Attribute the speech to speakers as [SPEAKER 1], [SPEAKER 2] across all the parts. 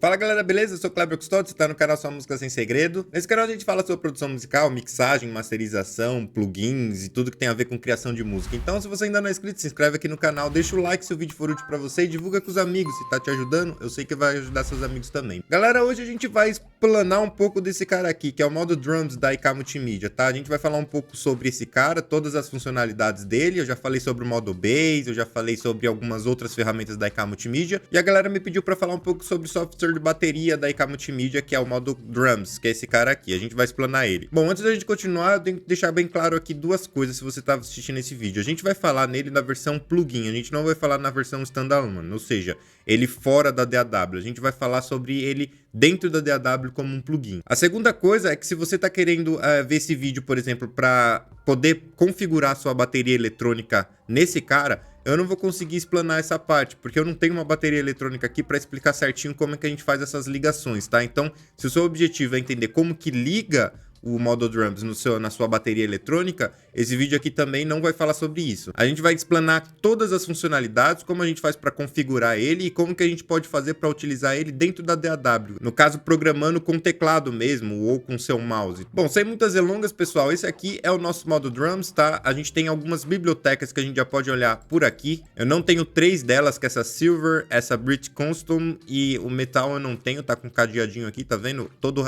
[SPEAKER 1] Fala galera, beleza? Eu sou o Kleber Custódio, você tá no canal Sua Música Sem Segredo. Nesse canal a gente fala sobre produção musical, mixagem, masterização, plugins e tudo que tem a ver com criação de música. Então se você ainda não é inscrito, se inscreve aqui no canal, deixa o like se o vídeo for útil pra você e divulga com os amigos. Se tá te ajudando, eu sei que vai ajudar seus amigos também. Galera, hoje a gente vai explanar um pouco desse cara aqui, que é o modo Drums da IK Multimedia, tá? A gente vai falar um pouco sobre esse cara, todas as funcionalidades dele. Eu já falei sobre o modo Bass, eu já falei sobre algumas outras ferramentas da IK Multimedia. E a galera me pediu pra falar um pouco sobre o software de bateria da IK Multimedia, que é o modo Drums, que é esse cara aqui. A gente vai explanar ele. Bom, antes da gente continuar, eu tenho que deixar bem claro aqui duas coisas se você tá assistindo esse vídeo. A gente vai falar nele na versão plugin, a gente não vai falar na versão standalone, ou seja, ele fora da DAW. A gente vai falar sobre ele dentro da DAW como um plugin. A segunda coisa é que se você tá querendo ver esse vídeo, por exemplo, para poder configurar sua bateria eletrônica nesse cara, eu não vou conseguir explanar essa parte, porque eu não tenho uma bateria eletrônica aqui para explicar certinho como é que a gente faz essas ligações, tá? Então, se o seu objetivo é entender como que liga o modo Drums na sua bateria eletrônica, esse vídeo aqui também não vai falar sobre isso. A gente vai explanar todas as funcionalidades, como a gente faz para configurar ele e como que a gente pode fazer para utilizar ele dentro da DAW. No caso, programando com teclado mesmo ou com seu mouse. Bom, sem muitas delongas, pessoal, esse aqui é o nosso modo Drums, tá? A gente tem algumas bibliotecas que a gente já pode olhar por aqui. Eu não tenho três delas, que é essa Silver, essa British Custom e o Metal eu não tenho, tá com cadeadinho aqui, tá vendo? Todos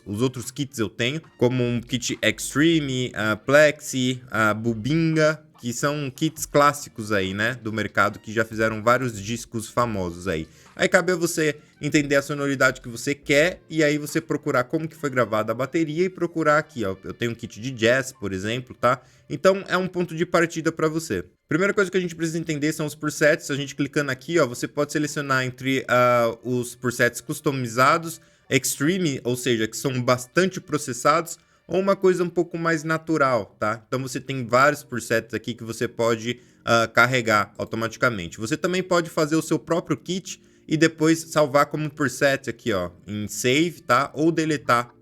[SPEAKER 1] os outros kits eu tenho, como um kit Extreme, a Plexi, a Bubinga, que são kits clássicos aí, né, do mercado, que já fizeram vários discos famosos aí. Aí cabe a você entender a sonoridade que você quer e aí você procurar como que foi gravada a bateria e procurar aqui, ó. Eu tenho um kit de jazz, por exemplo, tá? Então é um ponto de partida para você. Primeira coisa que a gente precisa entender são os presets. A gente clicando aqui, ó, você pode selecionar entre os presets customizados, Extreme, ou seja, que são bastante processados, ou uma coisa um pouco mais natural, tá? Então você tem vários presets aqui que você pode carregar automaticamente. Você também pode fazer o seu próprio kit e depois salvar como preset aqui, ó, em save, tá? Ou deletar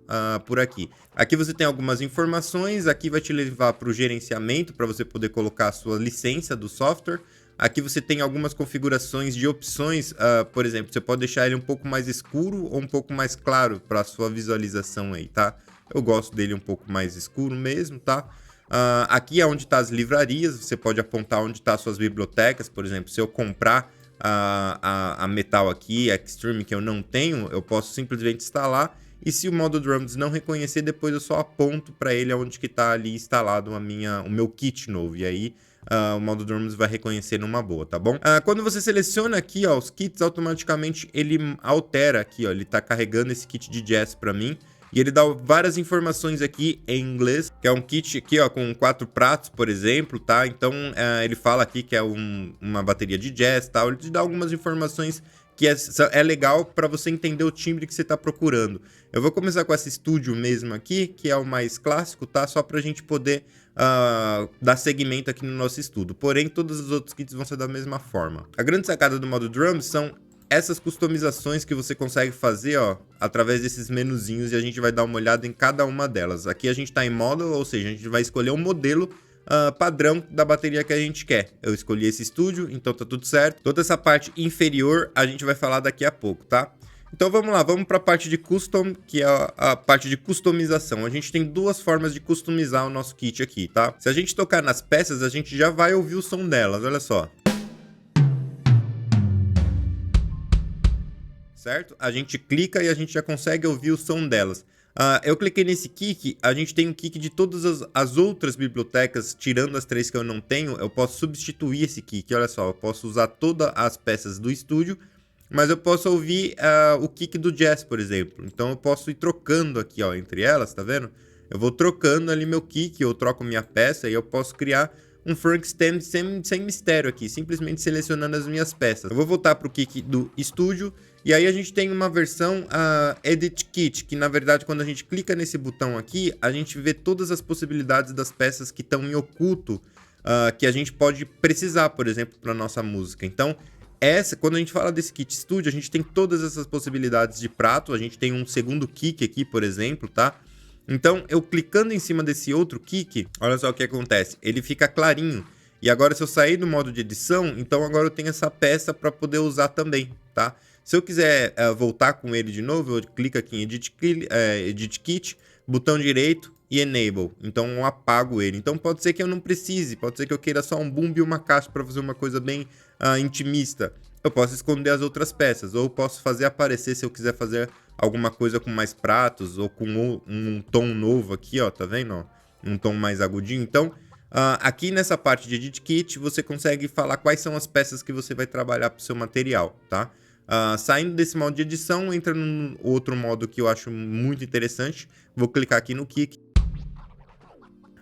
[SPEAKER 1] por aqui. Aqui você tem algumas informações, aqui vai te levar para o gerenciamento, para você poder colocar a sua licença do software. Aqui você tem algumas configurações de opções, por exemplo, você pode deixar ele um pouco mais escuro ou um pouco mais claro para a sua visualização aí, tá? Eu gosto dele um pouco mais escuro mesmo, tá? Aqui é onde tá as livrarias, você pode apontar onde tá as suas bibliotecas, por exemplo, se eu comprar a Metal aqui, a Extreme, que eu não tenho, eu posso simplesmente instalar e se o modo Drums não reconhecer, depois eu só aponto para ele onde que tá ali instalado o meu kit novo, e aí o modo Drums vai reconhecer numa boa, tá bom? Quando você seleciona aqui, ó, os kits, automaticamente ele altera aqui, ó, ele tá carregando esse kit de jazz para mim. E ele dá várias informações aqui em inglês, que é um kit aqui, ó, com 4 pratos, por exemplo, tá? Então, ele fala aqui que é uma bateria de jazz, tal. Ele te dá algumas informações que é legal para você entender o timbre que você está procurando. Eu vou começar com essa Studio mesmo aqui, que é o mais clássico, tá? Só para a gente poder dar seguimento aqui no nosso estudo. Porém, todos os outros kits vão ser da mesma forma. A grande sacada do modo Drums são essas customizações que você consegue fazer, ó, através desses menuzinhos, e a gente vai dar uma olhada em cada uma delas. Aqui a gente está em Model, ou seja, a gente vai escolher um modelo padrão da bateria que a gente quer. Eu escolhi esse Studio, então tá tudo certo. Toda essa parte inferior a gente vai falar daqui a pouco, tá? Então vamos lá, vamos para a parte de Custom, que é a parte de customização. A gente tem duas formas de customizar o nosso kit aqui, tá? Se a gente tocar nas peças, a gente já vai ouvir o som delas, olha só. Certo? A gente clica e a gente já consegue ouvir o som delas. Eu cliquei nesse kick, a gente tem um kick de todas as outras bibliotecas, tirando as três que eu não tenho, eu posso substituir esse kick, olha só, eu posso usar todas as peças do estúdio, mas eu posso ouvir o kick do jazz, por exemplo. Então eu posso ir trocando aqui, ó, entre elas, tá vendo? Eu vou trocando ali meu kick, eu troco minha peça e eu posso criar um funk stand sem mistério aqui, simplesmente selecionando as minhas peças. Eu vou voltar para o kick do estúdio e aí a gente tem uma versão Edit Kit, que na verdade quando a gente clica nesse botão aqui, a gente vê todas as possibilidades das peças que estão em oculto, que a gente pode precisar, por exemplo, para nossa música. Então, quando a gente fala desse kit estúdio, a gente tem todas essas possibilidades de prato, a gente tem um segundo kick aqui, por exemplo, tá? Então, eu clicando em cima desse outro kick, olha só o que acontece. Ele fica clarinho. E agora, se eu sair do modo de edição, então agora eu tenho essa peça para poder usar também, tá? Se eu quiser voltar com ele de novo, eu clico aqui em Edit Kit, botão direito e Enable. Então eu apago ele. Então pode ser que eu não precise, pode ser que eu queira só um bumbo e uma caixa para fazer uma coisa bem intimista. Eu posso esconder as outras peças, ou posso fazer aparecer se eu quiser fazer alguma coisa com mais pratos, ou com um tom novo aqui, ó, tá vendo? Ó? Um tom mais agudinho. Então, aqui nessa parte de Edit Kit, você consegue falar quais são as peças que você vai trabalhar para o seu material, tá? Saindo desse modo de edição, entra num outro modo que eu acho muito interessante. Vou clicar aqui no Kick.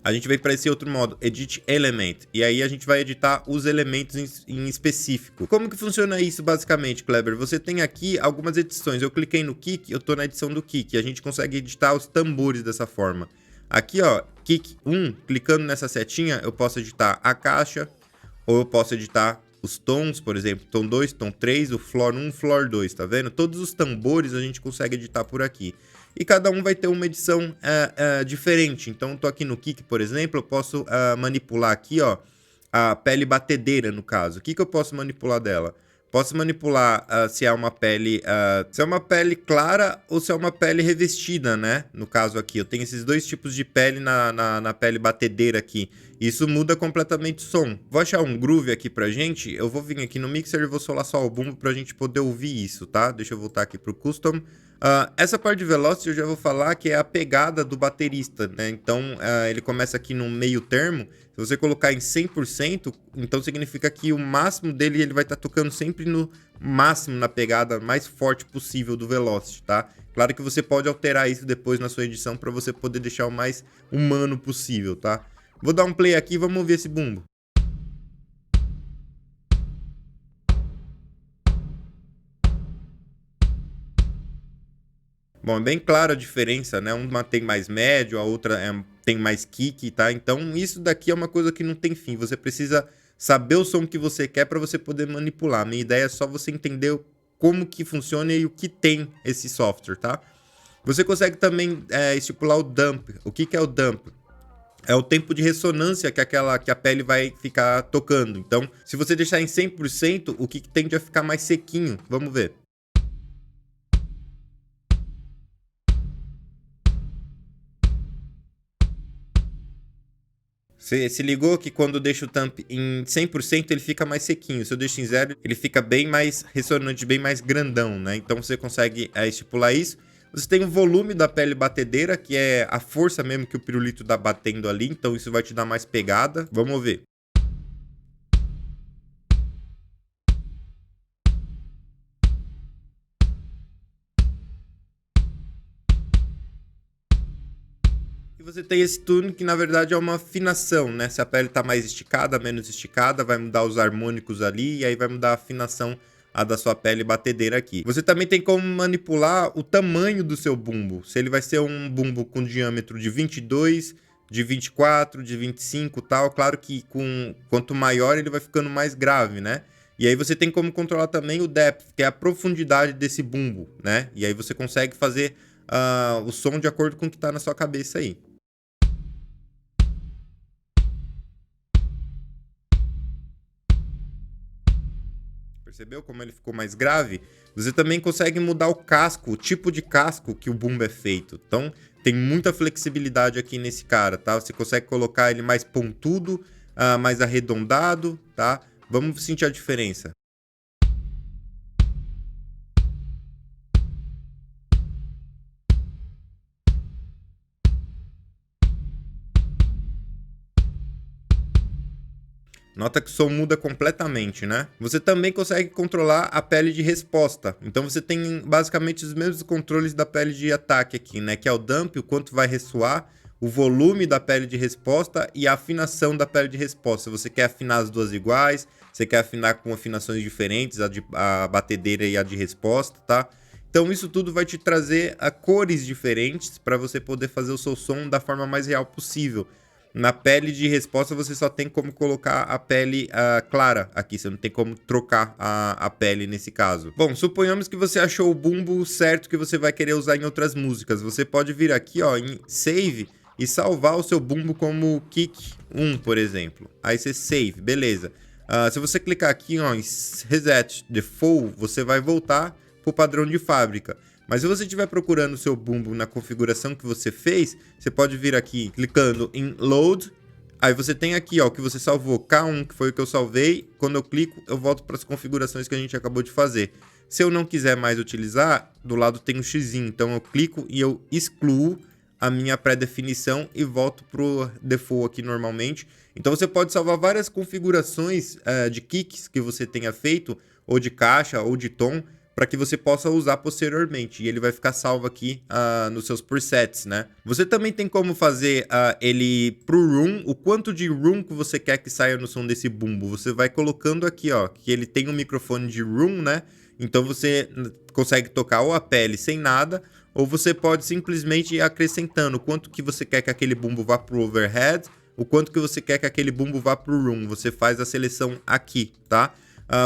[SPEAKER 1] A gente vem para esse outro modo, Edit Element, e aí a gente vai editar os elementos em específico. Como que funciona isso basicamente, Kleber? Você tem aqui algumas edições. Eu cliquei no Kick, eu estou na edição do Kick. A gente consegue editar os tambores dessa forma. Aqui, ó, Kick 1, clicando nessa setinha, eu posso editar a caixa, ou eu posso editar os tons, por exemplo, tom 2, tom 3, o floor 1, floor 2, tá vendo? Todos os tambores a gente consegue editar por aqui. E cada um vai ter uma edição diferente. Então, eu tô aqui no Kick, por exemplo, eu posso manipular aqui, ó, a pele batedeira, no caso. O que eu posso manipular dela? Posso manipular se é uma pele clara ou se é uma pele revestida, né? No caso aqui, eu tenho esses dois tipos de pele na pele batedeira aqui. Isso muda completamente o som. Vou achar um groove aqui pra gente. Eu vou vir aqui no mixer e vou solar só o bumbo pra gente poder ouvir isso, tá? Deixa eu voltar aqui pro custom. Essa parte de velocity eu já vou falar que é a pegada do baterista, né? Então, ele começa aqui no meio termo. Se você colocar em 100%, então significa que o máximo dele ele vai estar tocando sempre no máximo, na pegada mais forte possível do velocity, tá? Claro que você pode alterar isso depois na sua edição para você poder deixar o mais humano possível, tá? Vou dar um play aqui e vamos ouvir esse bumbo. Bom, é bem clara a diferença, né? Uma tem mais médio, a outra tem mais kick, tá? Então, isso daqui é uma coisa que não tem fim. Você precisa saber o som que você quer para você poder manipular. Minha ideia é só você entender como que funciona e o que tem esse software, tá? Você consegue também estipular o dump. O que é o dump? É o tempo de ressonância que a pele vai ficar tocando. Então, se você deixar em 100%, o que tende a ficar mais sequinho? Vamos ver. Você se ligou que quando eu deixo o tamp em 100% ele fica mais sequinho. Se eu deixo em 0, ele fica bem mais ressonante, bem mais grandão, né? Então você consegue estipular isso. Você tem o volume da pele batedeira, que é a força mesmo que o pirulito tá batendo ali. Então isso vai te dar mais pegada. Vamos ver. Você tem esse tune que na verdade é uma afinação, né? Se a pele tá mais esticada, menos esticada, vai mudar os harmônicos ali e aí vai mudar a afinação da sua pele batedeira aqui. Você também tem como manipular o tamanho do seu bumbo. Se ele vai ser um bumbo com diâmetro de 22, de 24, de 25 e tal. Claro que quanto maior ele vai ficando mais grave, né? E aí você tem como controlar também o depth, que é a profundidade desse bumbo, né? E aí você consegue fazer o som de acordo com o que tá na sua cabeça aí. Percebeu como ele ficou mais grave? Você também consegue mudar o casco, o tipo de casco que o bumbo é feito. Então, tem muita flexibilidade aqui nesse cara, tá? Você consegue colocar ele mais pontudo, mais arredondado, tá? Vamos sentir a diferença. Nota que o som muda completamente, né? Você também consegue controlar a pele de resposta. Então você tem basicamente os mesmos controles da pele de ataque aqui, né? Que é o dump, o quanto vai ressoar, o volume da pele de resposta e a afinação da pele de resposta. Se você quer afinar as duas iguais, você quer afinar com afinações diferentes, a batedeira e a de resposta, tá? Então isso tudo vai te trazer cores diferentes para você poder fazer o seu som da forma mais real possível. Na pele de resposta você só tem como colocar a pele clara aqui, você não tem como trocar a pele nesse caso. Bom, suponhamos que você achou o bumbo certo que você vai querer usar em outras músicas. Você pode vir aqui ó, em Save e salvar o seu bumbo como Kick 1, por exemplo. Aí você save, beleza. Se você clicar aqui ó, em Reset Default, você vai voltar pro padrão de fábrica. Mas se você estiver procurando o seu bumbo na configuração que você fez, você pode vir aqui clicando em Load. Aí você tem aqui, ó, o que você salvou, K1, que foi o que eu salvei. Quando eu clico, eu volto para as configurações que a gente acabou de fazer. Se eu não quiser mais utilizar, do lado tem um X, então eu clico e eu excluo a minha pré-definição e volto pro default aqui normalmente. Então você pode salvar várias configurações de kicks que você tenha feito, ou de caixa, ou de tom, para que você possa usar posteriormente. E ele vai ficar salvo aqui nos seus presets, né? Você também tem como fazer ele pro room, o quanto de room que você quer que saia no som desse bumbo. Você vai colocando aqui, ó, que ele tem um microfone de room, né? Então você consegue tocar ou a pele sem nada, ou você pode simplesmente ir acrescentando o quanto que você quer que aquele bumbo vá pro overhead, o quanto que você quer que aquele bumbo vá pro room. Você faz a seleção aqui, tá?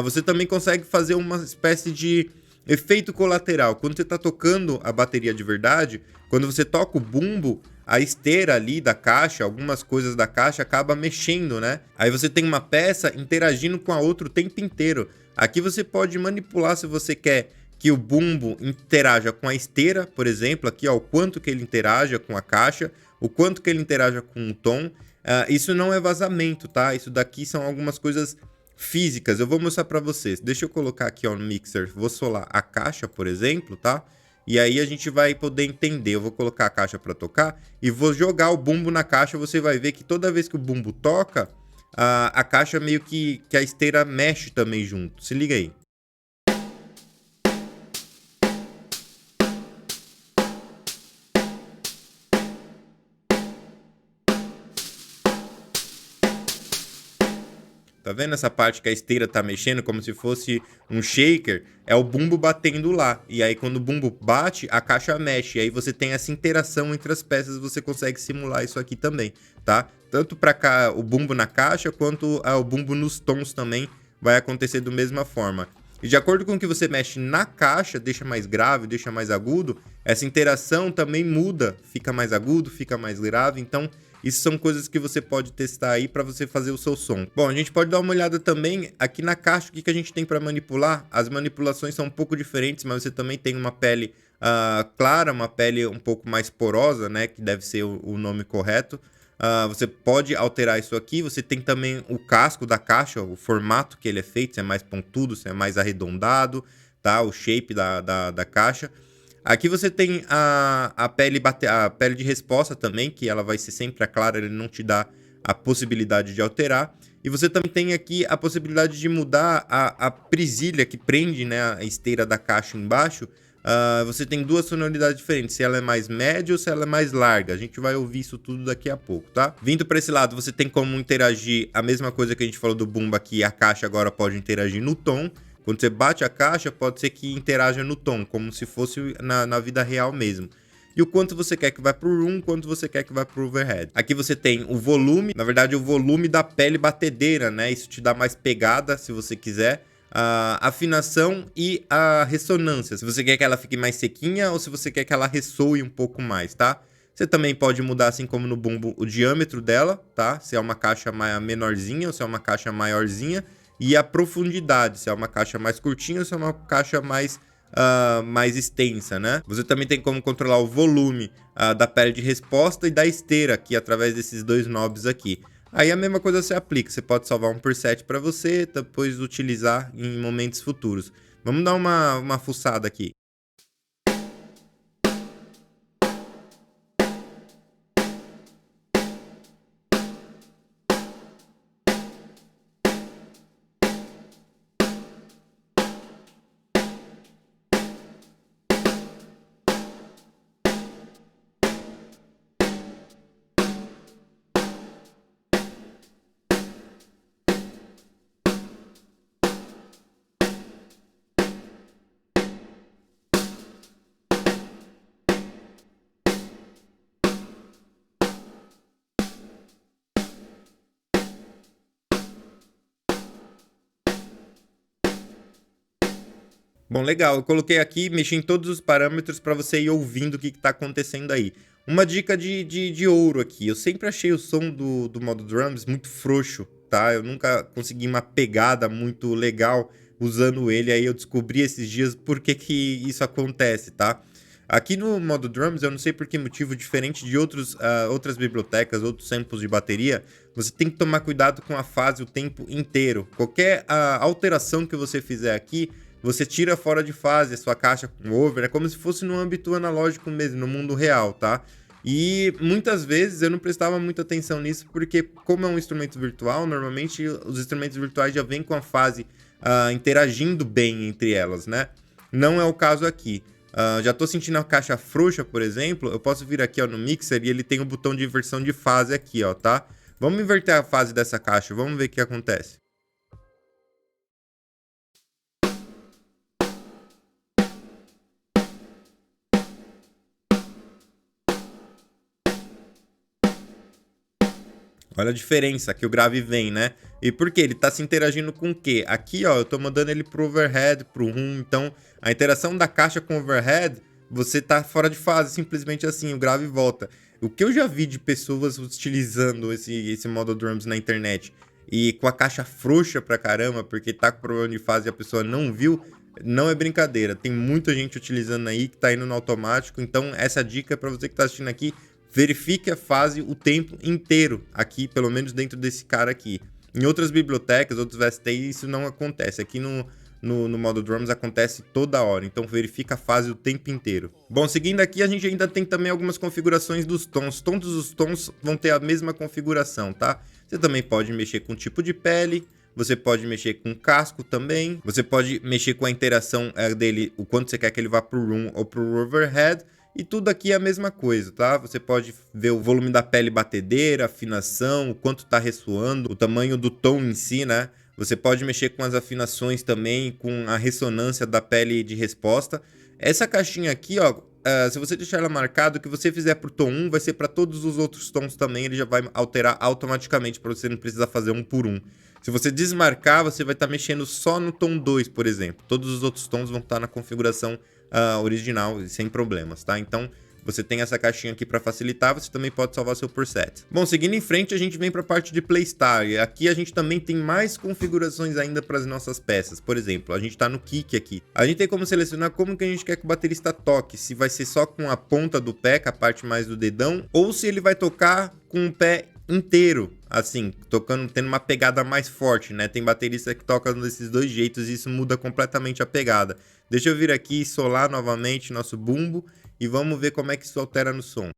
[SPEAKER 1] Você também consegue fazer uma espécie de efeito colateral. Quando você está tocando a bateria de verdade, quando você toca o bumbo, a esteira ali da caixa, algumas coisas da caixa acaba mexendo, né? Aí você tem uma peça interagindo com a outra o tempo inteiro. Aqui você pode manipular se você quer que o bumbo interaja com a esteira, por exemplo, aqui ó, o quanto que ele interaja com a caixa, o quanto que ele interaja com o tom. Isso não é vazamento, tá? Isso daqui são algumas coisas físicas. Eu vou mostrar para vocês. Deixa eu colocar aqui ó, no mixer, vou solar a caixa, por exemplo, tá? E aí a gente vai poder entender. Eu vou colocar a caixa para tocar e vou jogar o bumbo na caixa. Você vai ver que toda vez que o bumbo toca, a caixa meio que a esteira mexe também junto. Se liga aí. Tá vendo essa parte que a esteira tá mexendo como se fosse um shaker? É o bumbo batendo lá. E aí quando o bumbo bate, a caixa mexe. E aí você tem essa interação entre as peças, você consegue simular isso aqui também, tá? Tanto para cá o bumbo na caixa, quanto o bumbo nos tons também vai acontecer da mesma forma. E de acordo com o que você mexe na caixa, deixa mais grave, deixa mais agudo, essa interação também muda, fica mais agudo, fica mais grave, então isso são coisas que você pode testar aí para você fazer o seu som. Bom, a gente pode dar uma olhada também aqui na caixa, o que a gente tem para manipular. As manipulações são um pouco diferentes, mas você também tem uma pele clara, uma pele um pouco mais porosa, né, que deve ser o nome correto. Você pode alterar isso aqui. Você tem também o casco da caixa, o formato que ele é feito, se é mais pontudo, se é mais arredondado, tá? O shape da caixa. Aqui você tem a pele de resposta também, que ela vai ser sempre a clara, ele não te dá a possibilidade de alterar. E você também tem aqui a possibilidade de mudar a presilha que prende, né, a esteira da caixa embaixo. Você tem duas sonoridades diferentes, se ela é mais média ou se ela é mais larga. A gente vai ouvir isso tudo daqui a pouco, tá? Vindo para esse lado, você tem como interagir a mesma coisa que a gente falou do bumbo aqui. A caixa agora pode interagir no tom. Quando você bate a caixa, pode ser que interaja no tom, como se fosse na vida real mesmo. E o quanto você quer que vá pro room, quanto você quer que vá pro overhead. Aqui você tem o volume, na verdade o volume da pele batedeira, né? Isso te dá mais pegada, se você quiser. A afinação e a ressonância, se você quer que ela fique mais sequinha ou se você quer que ela ressoe um pouco mais, tá? Você também pode mudar, assim como no bumbo, o diâmetro dela, tá? Se é uma caixa menorzinha ou se é uma caixa maiorzinha. E a profundidade, se é uma caixa mais curtinha ou se é uma caixa mais extensa, né? Você também tem como controlar o volume da pele de resposta e da esteira aqui, através desses dois knobs aqui. Aí a mesma coisa se aplica, você pode salvar um preset para você, depois utilizar em momentos futuros. Vamos dar uma fuçada aqui. Bom, legal. Eu coloquei aqui, mexi em todos os parâmetros para você ir ouvindo o que está acontecendo aí. Uma dica de ouro aqui. Eu sempre achei o som do modo drums muito frouxo, tá? Eu nunca consegui uma pegada muito legal usando ele, aí eu descobri esses dias por que que isso acontece, tá? Aqui no modo drums, eu não sei por que motivo, diferente de outras bibliotecas, outros samples de bateria, você tem que tomar cuidado com a fase o tempo inteiro. Qualquer alteração que você fizer aqui, você tira fora de fase a sua caixa com over, é como se fosse no âmbito analógico mesmo, no mundo real, tá? E muitas vezes eu não prestava muita atenção nisso, porque como é um instrumento virtual, normalmente os instrumentos virtuais já vêm com a fase interagindo bem entre elas, né? Não é o caso aqui. Já tô sentindo a caixa frouxa, por exemplo, eu posso vir aqui ó, no mixer e ele tem o botão de inversão de fase aqui, ó, tá? Vamos inverter a fase dessa caixa, vamos ver o que acontece. Olha a diferença que o grave vem, né? E por quê? Ele tá se interagindo com o quê? Aqui, ó, eu tô mandando ele pro overhead, pro room. Então, a interação da caixa com o overhead, você tá fora de fase, simplesmente assim, o grave volta. O que eu já vi de pessoas utilizando esse modo drums na internet e com a caixa frouxa pra caramba, porque tá com problema de fase e a pessoa não viu, não é brincadeira. Tem muita gente utilizando aí que tá indo no automático. Então, essa dica é pra você que tá assistindo aqui. Verifique a fase o tempo inteiro aqui, pelo menos dentro desse cara aqui. Em outras bibliotecas, outros VSTs, isso não acontece. Aqui no modo drums acontece toda hora, então verifica a fase o tempo inteiro. Bom, seguindo aqui, a gente ainda tem também algumas configurações dos tons. Todos os tons vão ter a mesma configuração, tá? Você também pode mexer com o tipo de pele, você pode mexer com o casco também, você pode mexer com a interação dele, o quanto você quer que ele vá pro room ou pro overhead. E tudo aqui é a mesma coisa, tá? Você pode ver o volume da pele batedeira, afinação, o quanto tá ressoando, o tamanho do tom em si, né? Você pode mexer com as afinações também, com a ressonância da pele de resposta. Essa caixinha aqui, ó, se você deixar ela marcada, o que você fizer pro tom 1 vai ser para todos os outros tons também, ele já vai alterar automaticamente para você não precisar fazer um por um. Se você desmarcar, você vai estar mexendo só no tom 2, por exemplo. Todos os outros tons vão estar na configuração original, sem problemas, tá? Então, você tem essa caixinha aqui para facilitar, você também pode salvar seu preset. Bom, seguindo em frente, a gente vem para a parte de Playstar. E aqui a gente também tem mais configurações ainda para as nossas peças. Por exemplo, a gente está no kick aqui. A gente tem como selecionar como que a gente quer que o baterista toque. Se vai ser só com a ponta do pé, com a parte mais do dedão, ou se ele vai tocar com o pé inteiro, assim, tendo uma pegada mais forte, né? Tem baterista que toca desses dois jeitos e isso muda completamente a pegada. Deixa eu vir aqui e solar novamente nosso bumbo e vamos ver como é que isso altera no som.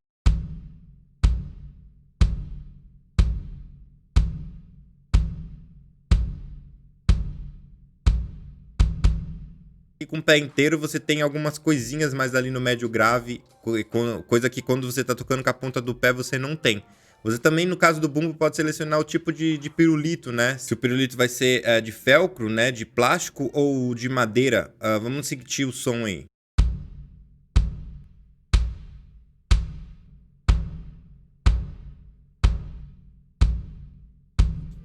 [SPEAKER 1] E com o pé inteiro você tem algumas coisinhas mais ali no médio grave, coisa que quando você tá tocando com a ponta do pé você não tem. Você também, no caso do bumbo, pode selecionar o tipo de pirulito, né? Se o pirulito vai ser de felcro, né? De plástico ou de madeira. Vamos sentir o som aí.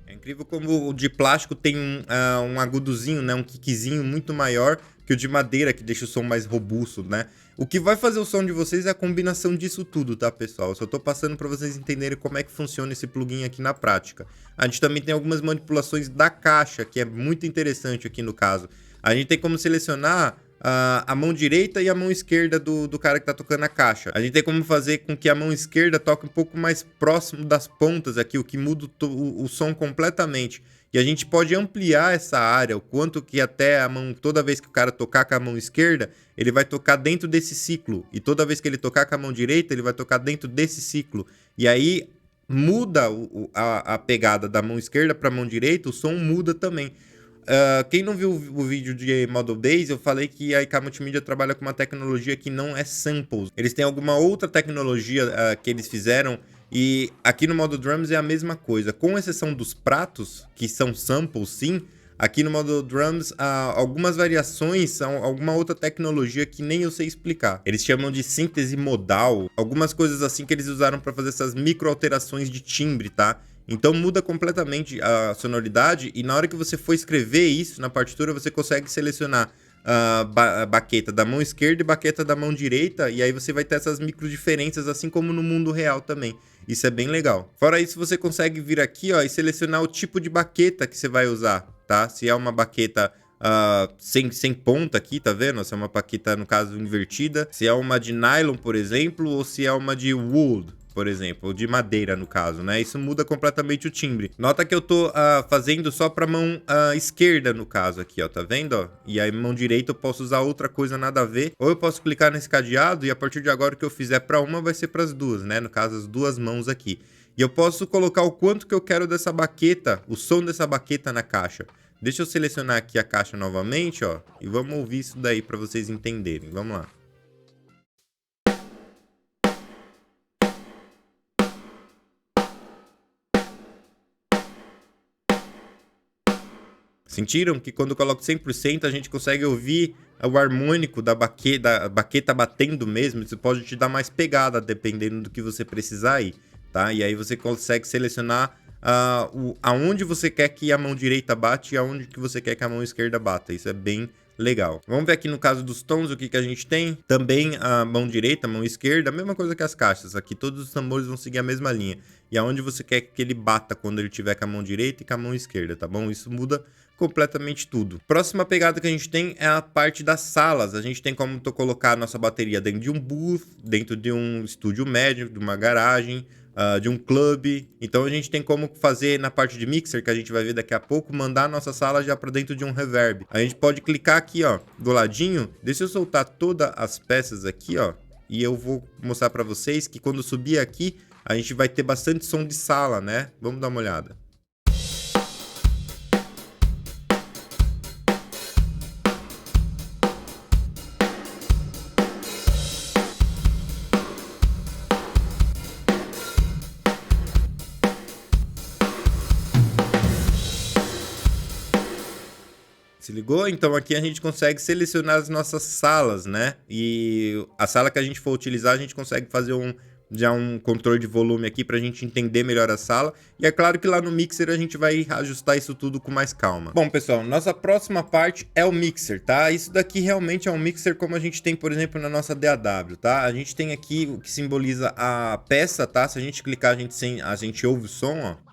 [SPEAKER 1] É incrível como o de plástico tem um agudozinho, né? Um kickzinho muito maior que o de madeira, que deixa o som mais robusto, né? O que vai fazer o som de vocês é a combinação disso tudo, tá, pessoal? Eu só tô passando para vocês entenderem como é que funciona esse plugin aqui na prática. A gente também tem algumas manipulações da caixa, que é muito interessante aqui no caso. A gente tem como selecionar a mão direita e a mão esquerda do cara que tá tocando a caixa. A gente tem como fazer com que a mão esquerda toque um pouco mais próximo das pontas aqui, o que muda o som completamente. E a gente pode ampliar essa área, o quanto que até a mão, toda vez que o cara tocar com a mão esquerda, ele vai tocar dentro desse ciclo. E toda vez que ele tocar com a mão direita, ele vai tocar dentro desse ciclo. E aí muda a pegada da mão esquerda para a mão direita, o som muda também. Quem não viu o vídeo de Model Days, eu falei que a IK Multimedia trabalha com uma tecnologia que não é samples. Eles têm alguma outra tecnologia que eles fizeram e aqui no Model Drums é a mesma coisa. Com exceção dos pratos, que são samples sim, aqui no Model Drums algumas variações são alguma outra tecnologia que nem eu sei explicar. Eles chamam de síntese modal, algumas coisas assim que eles usaram para fazer essas micro alterações de timbre, tá? Então muda completamente a sonoridade e na hora que você for escrever isso na partitura, você consegue selecionar a baqueta da mão esquerda e baqueta da mão direita, e aí você vai ter essas micro diferenças, assim como no mundo real também. Isso é bem legal. Fora isso, você consegue vir aqui ó, e selecionar o tipo de baqueta que você vai usar, tá? Se é uma baqueta sem ponta aqui, tá vendo? Se é uma baqueta, no caso, invertida. Se é uma de nylon, por exemplo, ou se é uma de wood, por exemplo, ou de madeira, no caso, né? Isso muda completamente o timbre. Nota que eu tô fazendo só pra mão esquerda, no caso aqui, ó, tá vendo, ó? E aí, mão direita, eu posso usar outra coisa, nada a ver. Ou eu posso clicar nesse cadeado e a partir de agora, o que eu fizer pra uma vai ser pras duas, né? No caso, as duas mãos aqui. E eu posso colocar o quanto que eu quero dessa baqueta, o som dessa baqueta na caixa. Deixa eu selecionar aqui a caixa novamente, ó. E vamos ouvir isso daí pra vocês entenderem. Vamos lá. Sentiram que quando eu coloco 100% a gente consegue ouvir o harmônico da baqueta batendo mesmo? Isso pode te dar mais pegada, dependendo do que você precisar aí, tá? E aí você consegue selecionar aonde você quer que a mão direita bate e aonde que você quer que a mão esquerda bata. Isso é bem legal. Vamos ver aqui no caso dos tons o que que a gente tem. Também a mão direita, a mão esquerda, a mesma coisa que as caixas. Aqui todos os tambores vão seguir a mesma linha. E aonde você quer que ele bata quando ele tiver com a mão direita e com a mão esquerda, tá bom? Isso muda completamente tudo. Próxima pegada que a gente tem é a parte das salas. A gente tem como colocar a nossa bateria dentro de um booth, dentro de um estúdio médio, de uma garagem, de um clube. Então a gente tem como fazer na parte de mixer, que a gente vai ver daqui a pouco, mandar a nossa sala já para dentro de um reverb. A gente pode clicar aqui, ó, do ladinho. Deixa eu soltar todas as peças aqui, ó, e eu vou mostrar para vocês que quando subir aqui, a gente vai ter bastante som de sala, né? Vamos dar uma olhada. Se ligou? Então aqui a gente consegue selecionar as nossas salas, né? E a sala que a gente for utilizar, a gente consegue fazer um controle de volume aqui para a gente entender melhor a sala. E é claro que lá no mixer a gente vai ajustar isso tudo com mais calma. Bom, pessoal, nossa próxima parte é o mixer, tá? Isso daqui realmente é um mixer como a gente tem, por exemplo, na nossa DAW, tá? A gente tem aqui o que simboliza a peça, tá? Se a gente clicar, a gente ouve o som, ó.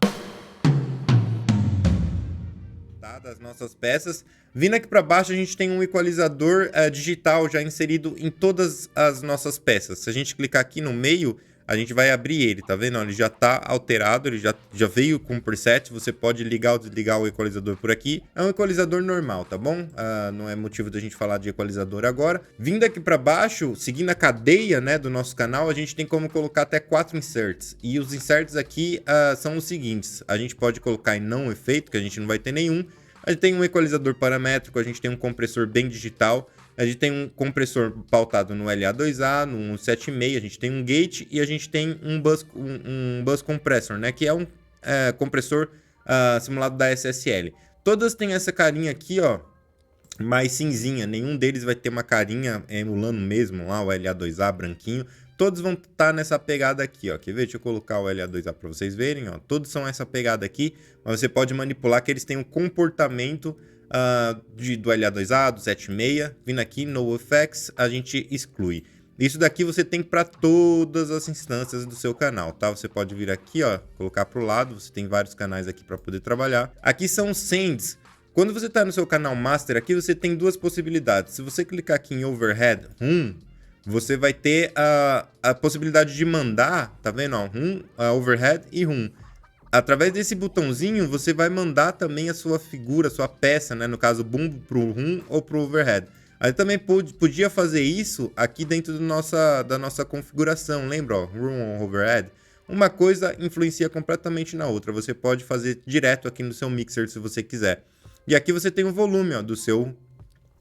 [SPEAKER 1] Das nossas peças. Vindo aqui para baixo, a gente tem um equalizador digital já inserido em todas as nossas peças. Se a gente clicar aqui no meio, a gente vai abrir ele, tá vendo? Ele já tá alterado, ele já veio com preset. Você pode ligar ou desligar o equalizador por aqui. É um equalizador normal, tá bom? Não é motivo da gente falar de equalizador agora. Vindo aqui para baixo, seguindo a cadeia, né, do nosso canal, a gente tem como colocar até 4 inserts. E os inserts aqui são os seguintes. A gente pode colocar em não efeito, que a gente não vai ter nenhum. A gente tem um equalizador paramétrico, a gente tem um compressor bem digital, a gente tem um compressor pautado no LA2A, no 1.7.5, a gente tem um gate e a gente tem um bus compressor, né? Que é um compressor simulado da SSL. Todas têm essa carinha aqui, ó, mais cinzinha. Nenhum deles vai ter uma carinha emulando mesmo lá o LA2A branquinho. Todos vão estar nessa pegada aqui, ó. Quer ver? Deixa eu colocar o LA2A para vocês verem, ó. Todos são essa pegada aqui, mas você pode manipular que eles têm um comportamento do LA2A, do 7.6. Vindo aqui, No Effects, a gente exclui. Isso daqui você tem para todas as instâncias do seu canal, tá? Você pode vir aqui, ó, colocar para o lado. Você tem vários canais aqui para poder trabalhar. Aqui são os sends. Quando você está no seu canal master aqui, você tem duas possibilidades. Se você clicar aqui em Overhead, você vai ter a possibilidade de mandar, tá vendo? Ó, overhead e Através desse botãozinho, você vai mandar também a sua figura, a sua peça, né? No caso, bumbo pro ou pro overhead. Aí também podia fazer isso aqui dentro da nossa configuração, lembra? Ó, ou overhead. Uma coisa influencia completamente na outra. Você pode fazer direto aqui no seu mixer se você quiser. E aqui você tem o volume, ó, do seu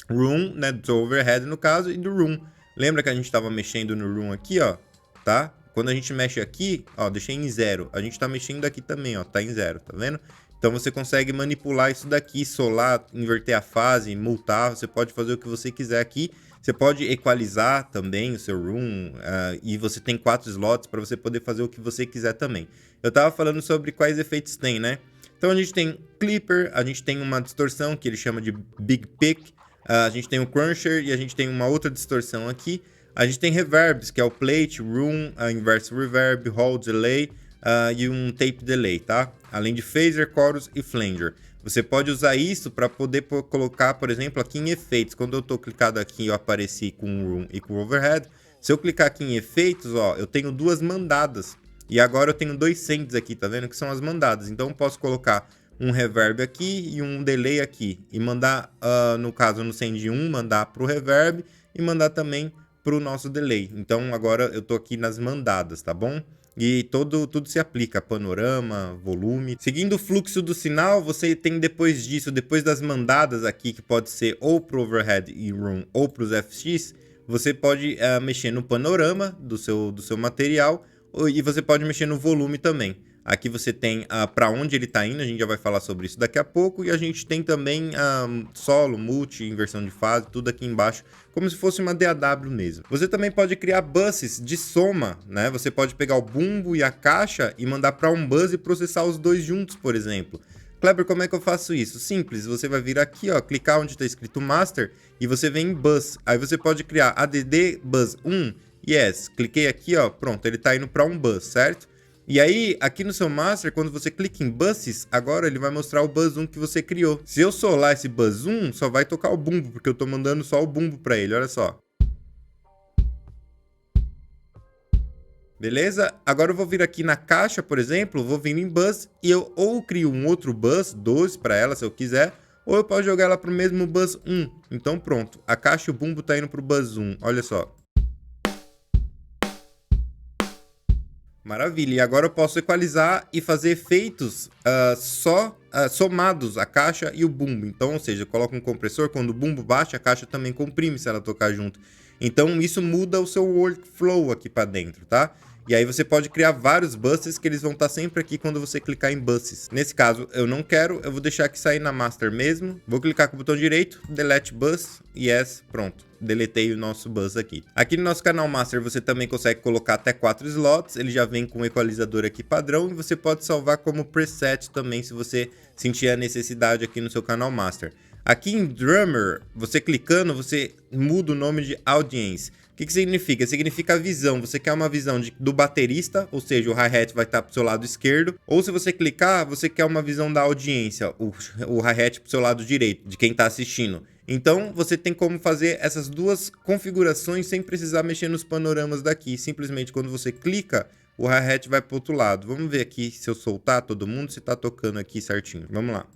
[SPEAKER 1] room, né? Do seu overhead, no caso, e do room. Lembra que a gente estava mexendo no room aqui, ó, tá? Quando a gente mexe aqui, ó, deixei em 0. A gente tá mexendo aqui também, ó, tá em 0, tá vendo? Então você consegue manipular isso daqui, solar, inverter a fase, multar, você pode fazer o que você quiser aqui. Você pode equalizar também o seu room, e você tem 4 slots para você poder fazer o que você quiser também. Eu tava falando sobre quais efeitos tem, né? Então a gente tem Clipper, a gente tem uma distorção que ele chama de Big Pick, a gente tem o Cruncher e a gente tem uma outra distorção aqui. A gente tem reverbs, que é o Plate, Room, Inverse Reverb, Hall Delay e um Tape Delay, tá? Além de Phaser, Chorus e Flanger. Você pode usar isso para poder colocar, por exemplo, aqui em efeitos. Quando eu estou clicado aqui, eu apareci com o room e com o overhead. Se eu clicar aqui em efeitos, ó, eu tenho duas mandadas. E agora eu tenho dois sends aqui, tá vendo? Que são as mandadas. Então eu posso colocar um reverb aqui e um delay aqui. E mandar, no caso, no send 1, mandar para o reverb e mandar também para o nosso delay. Então agora eu tô aqui nas mandadas, tá bom? E tudo se aplica, panorama, volume. Seguindo o fluxo do sinal, você tem depois disso, depois das mandadas aqui, que pode ser ou pro overhead e room ou para os FX, você pode mexer no panorama do seu material e você pode mexer no volume também. Aqui você tem para onde ele está indo, a gente já vai falar sobre isso daqui a pouco. E a gente tem também solo, multi, inversão de fase, tudo aqui embaixo, como se fosse uma DAW mesmo. Você também pode criar buses de soma, né? Você pode pegar o bumbo e a caixa e mandar para um bus e processar os dois juntos, por exemplo. Kleber, como é que eu faço isso? Simples, você vai vir aqui, ó, clicar onde está escrito Master e você vem em Bus. Aí você pode criar ADD Bus 1, yes, cliquei aqui, ó, pronto, ele está indo para um bus, certo? E aí, aqui no seu Master, quando você clica em Buses, agora ele vai mostrar o Bus 1 que você criou. Se eu solar esse Bus 1, só vai tocar o bumbo, porque eu tô mandando só o bumbo para ele, olha só. Beleza? Agora eu vou vir aqui na caixa, por exemplo, vou vir em Bus e eu ou crio um outro Bus 2 para ela, se eu quiser, ou eu posso jogar ela pro mesmo Bus 1. Então pronto, a caixa e o bumbo tá indo pro Bus 1, olha só. Maravilha, e agora eu posso equalizar e fazer efeitos somados, a caixa e o bumbo. Então, ou seja, eu coloco um compressor, quando o bumbo baixa, a caixa também comprime se ela tocar junto. Então, isso muda o seu workflow aqui para dentro, tá? E aí você pode criar vários buses que eles vão estar sempre aqui quando você clicar em buses. Nesse caso, eu não quero, eu vou deixar aqui sair na master mesmo. Vou clicar com o botão direito, delete bus, yes, pronto. Deletei o nosso bus aqui. Aqui no nosso canal master você também consegue colocar até 4 slots. Ele já vem com o equalizador aqui padrão e você pode salvar como preset também se você sentir a necessidade aqui no seu canal master. Aqui em Drummer, você clicando, você muda o nome de Audience. O que significa? Significa a visão. Você quer uma visão do baterista, ou seja, o hi-hat vai estar para o seu lado esquerdo. Ou se você clicar, você quer uma visão da audiência, o hi-hat para o seu lado direito, de quem está assistindo. Então, você tem como fazer essas duas configurações sem precisar mexer nos panoramas daqui. Simplesmente, quando você clica, o hi-hat vai para o outro lado. Vamos ver aqui se eu soltar todo mundo, se está tocando aqui certinho. Vamos lá.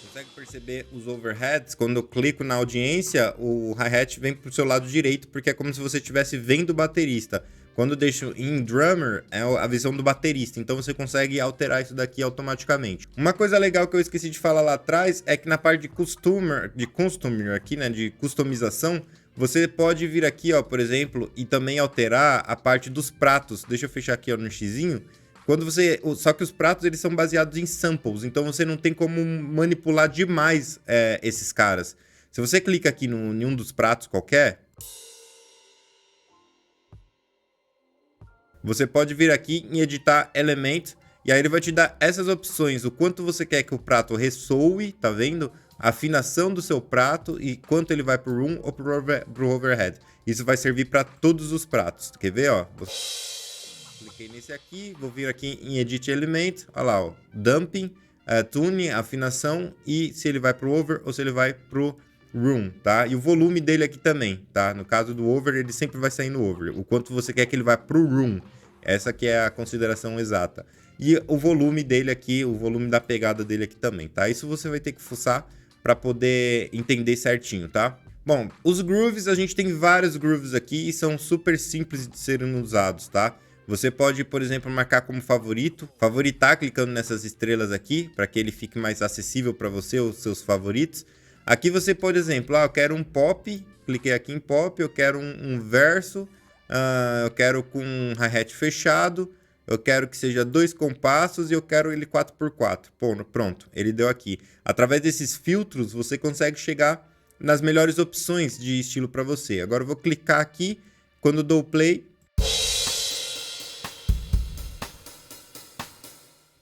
[SPEAKER 1] Consegue perceber os overheads? Quando eu clico na audiência, o hi-hat vem para o seu lado direito, porque é como se você estivesse vendo o baterista. Quando eu deixo em Drummer, é a visão do baterista, então você consegue alterar isso daqui automaticamente. Uma coisa legal que eu esqueci de falar lá atrás é que na parte de customer aqui, né, de customização, você pode vir aqui, ó, por exemplo, e também alterar a parte dos pratos. Deixa eu fechar aqui, ó, no xizinho. Só que os pratos eles são baseados em samples, então você não tem como manipular demais esses caras. Se você clica aqui em um dos pratos qualquer, você pode vir aqui em editar element e aí ele vai te dar essas opções, o quanto você quer que o prato ressoe, tá vendo? A afinação do seu prato e quanto ele vai pro room ou pro overhead. Isso vai servir para todos os pratos. Quer ver, ó? Cliquei nesse aqui, vou vir aqui em Edit Element, olha lá, ó, Dumping, Tune, afinação e se ele vai pro over ou se ele vai pro room, tá? E o volume dele aqui também, tá? No caso do over, ele sempre vai sair no over. O quanto você quer que ele vá pro room, essa que é a consideração exata. E o volume dele aqui, o volume da pegada dele aqui também, tá? Isso você vai ter que fuçar para poder entender certinho, tá? Bom, os grooves, a gente tem vários grooves aqui e são super simples de serem usados, tá? Você pode, por exemplo, marcar como favorito, favoritar clicando nessas estrelas aqui, para que ele fique mais acessível para você, os seus favoritos. Aqui você, por exemplo, eu quero um pop, cliquei aqui em pop, eu quero um verso, eu quero com um hi-hat fechado, eu quero que seja 2 compassos e eu quero ele 4x4. Pronto, ele deu aqui. Através desses filtros, você consegue chegar nas melhores opções de estilo para você. Agora eu vou clicar aqui, quando eu dou play...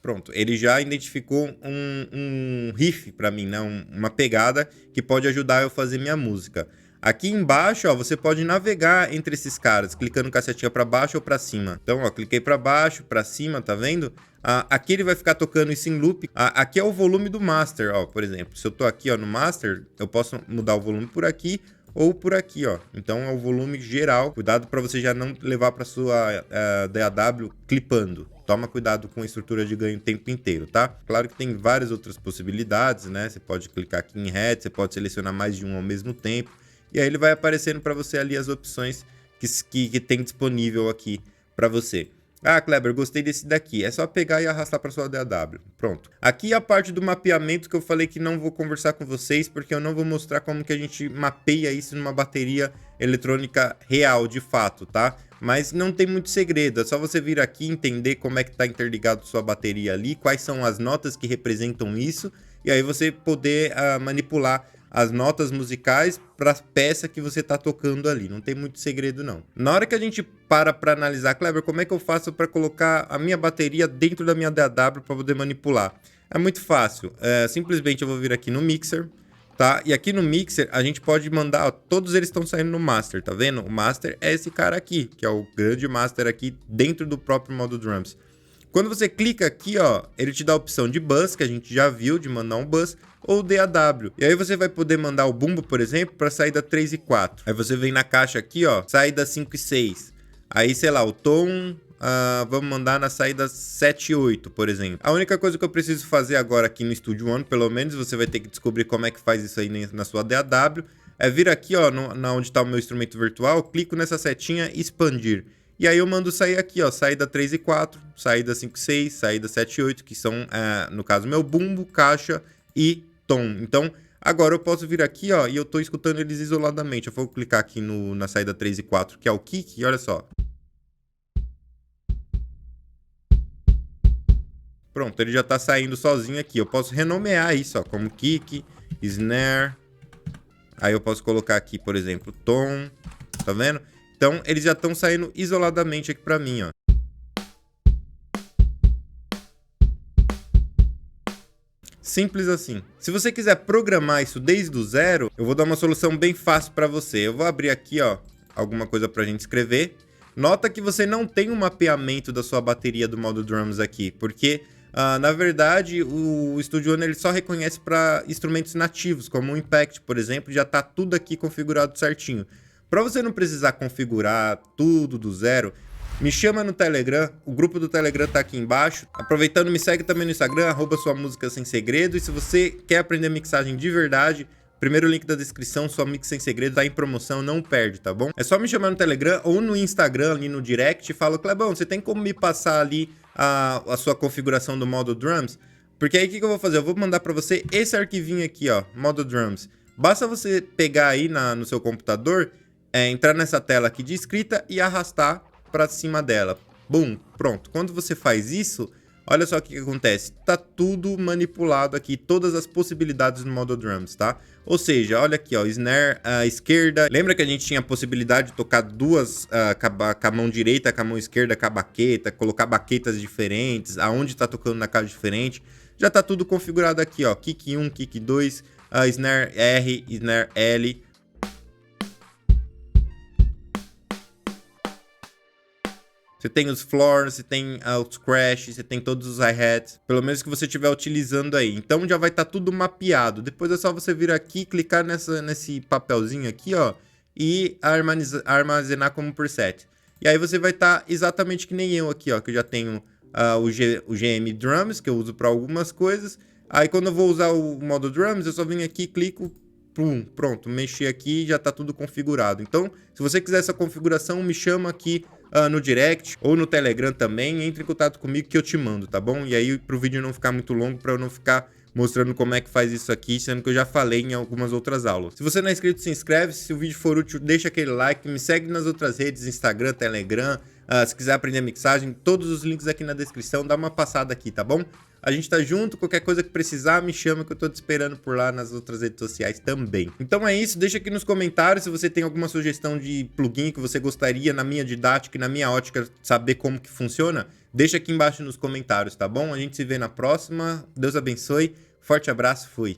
[SPEAKER 1] Pronto, ele já identificou um riff para mim, né? Uma pegada que pode ajudar eu a fazer minha música. Aqui embaixo, ó, você pode navegar entre esses caras, clicando com a setinha para baixo ou para cima. Então, ó, cliquei para baixo, para cima, tá vendo? Aqui ele vai ficar tocando isso em loop. Aqui é o volume do master, ó, por exemplo. Se eu tô aqui, ó, no master, eu posso mudar o volume por aqui ou por aqui, ó. Então é o volume geral. Cuidado para você já não levar para sua DAW clipando. Toma cuidado com a estrutura de ganho o tempo inteiro, tá? Claro que tem várias outras possibilidades, né? Você pode clicar aqui em Head, você pode selecionar mais de um ao mesmo tempo. E aí ele vai aparecendo para você ali as opções que tem disponível aqui para você. Ah, Kleber, gostei desse daqui. É só pegar e arrastar para sua DAW. Pronto. Aqui a parte do mapeamento que eu falei que não vou conversar com vocês, porque eu não vou mostrar como que a gente mapeia isso numa bateria eletrônica real, de fato, tá? Mas não tem muito segredo, é só você vir aqui entender como é que tá interligado sua bateria ali, quais são as notas que representam isso, e aí você poder manipular as notas musicais para a peça que você está tocando ali. Não tem muito segredo, não. Na hora que a gente para analisar, Kleber, como é que eu faço para colocar a minha bateria dentro da minha DAW para poder manipular? É muito fácil. Simplesmente eu vou vir aqui no Mixer, tá? E aqui no Mixer a gente pode mandar, ó, todos eles estão saindo no Master, tá vendo? O Master é esse cara aqui, que é o grande Master aqui dentro do próprio modo Drums. Quando você clica aqui, ó, ele te dá a opção de bus, que a gente já viu, de mandar um bus, ou DAW. E aí você vai poder mandar o bumbo, por exemplo, para saída 3 e 4. Aí você vem na caixa aqui, ó, saída 5 e 6. Aí, sei lá, o tom, vamos mandar na saída 7 e 8, por exemplo. A única coisa que eu preciso fazer agora aqui no Studio One, pelo menos, você vai ter que descobrir como é que faz isso aí na sua DAW, é vir aqui, ó, onde está o meu instrumento virtual, clico nessa setinha e expandir. E aí eu mando sair aqui, ó, saída 3 e 4, saída 5 e 6, saída 7 e 8, que são, no caso, meu bumbo, caixa e tom. Então, agora eu posso vir aqui, ó, e eu tô escutando eles isoladamente. Eu vou clicar aqui na saída 3 e 4, que é o kick, e olha só. Pronto, ele já tá saindo sozinho aqui. Eu posso renomear isso, ó, como kick, snare. Aí eu posso colocar aqui, por exemplo, tom, tá vendo? Então, eles já estão saindo isoladamente aqui para mim, ó. Simples assim. Se você quiser programar isso desde o zero, eu vou dar uma solução bem fácil para você. Eu vou abrir aqui, ó, alguma coisa para a gente escrever. Nota que você não tem um mapeamento da sua bateria do modo Drums aqui, porque, na verdade, o Studio One ele só reconhece para instrumentos nativos, como o Impact, por exemplo, já está tudo aqui configurado certinho. Para você não precisar configurar tudo do zero, me chama no Telegram, o grupo do Telegram tá aqui embaixo. Aproveitando, me segue também no Instagram, @suamusicasemsegredo. E se você quer aprender mixagem de verdade, primeiro link da descrição, Sua Mix Sem Segredo, tá em promoção, não perde, tá bom? É só me chamar no Telegram ou no Instagram, ali no direct, e fala, Clebão, você tem como me passar ali a sua configuração do modo Drums? Porque aí o que eu vou fazer? Eu vou mandar para você esse arquivinho aqui, ó, modo Drums. Basta você pegar aí no seu computador, entrar nessa tela aqui de escrita e arrastar para cima dela. Bum, pronto. Quando você faz isso, olha só o que acontece. Tá tudo manipulado aqui, todas as possibilidades no modo Drums, tá? Ou seja, olha aqui, ó, snare à esquerda. Lembra que a gente tinha a possibilidade de tocar duas com a mão direita, com a mão esquerda, com a baqueta, colocar baquetas diferentes, aonde tá tocando na caixa diferente. Já tá tudo configurado aqui, ó. Kick 1, kick 2, snare R, snare L. Você tem os floors, você tem os crash, você tem todos os hi-hats, pelo menos que você estiver utilizando aí. Então já vai estar tudo mapeado. Depois é só você vir aqui, clicar nesse papelzinho aqui, ó, e armazenar como preset. E aí você vai estar exatamente que nem eu aqui, ó, que eu já tenho o GM Drums, que eu uso para algumas coisas. Aí quando eu vou usar o modo Drums, eu só venho aqui, clico, pum, pronto, mexi aqui e já está tudo configurado. Então, se você quiser essa configuração, me chama aqui no direct ou no Telegram também, entre em contato comigo que eu te mando, tá bom? E aí pro vídeo não ficar muito longo, para eu não ficar mostrando como é que faz isso aqui, sendo que eu já falei em algumas outras aulas. Se você não é inscrito, se inscreve, se o vídeo for útil, deixa aquele like, me segue nas outras redes, Instagram, Telegram, se quiser aprender mixagem, todos os links aqui na descrição, dá uma passada aqui, tá bom? A gente tá junto, qualquer coisa que precisar, me chama que eu tô te esperando por lá nas outras redes sociais também. Então é isso, deixa aqui nos comentários se você tem alguma sugestão de plugin que você gostaria na minha didática e na minha ótica saber como que funciona. Deixa aqui embaixo nos comentários, tá bom? A gente se vê na próxima, Deus abençoe, forte abraço, fui!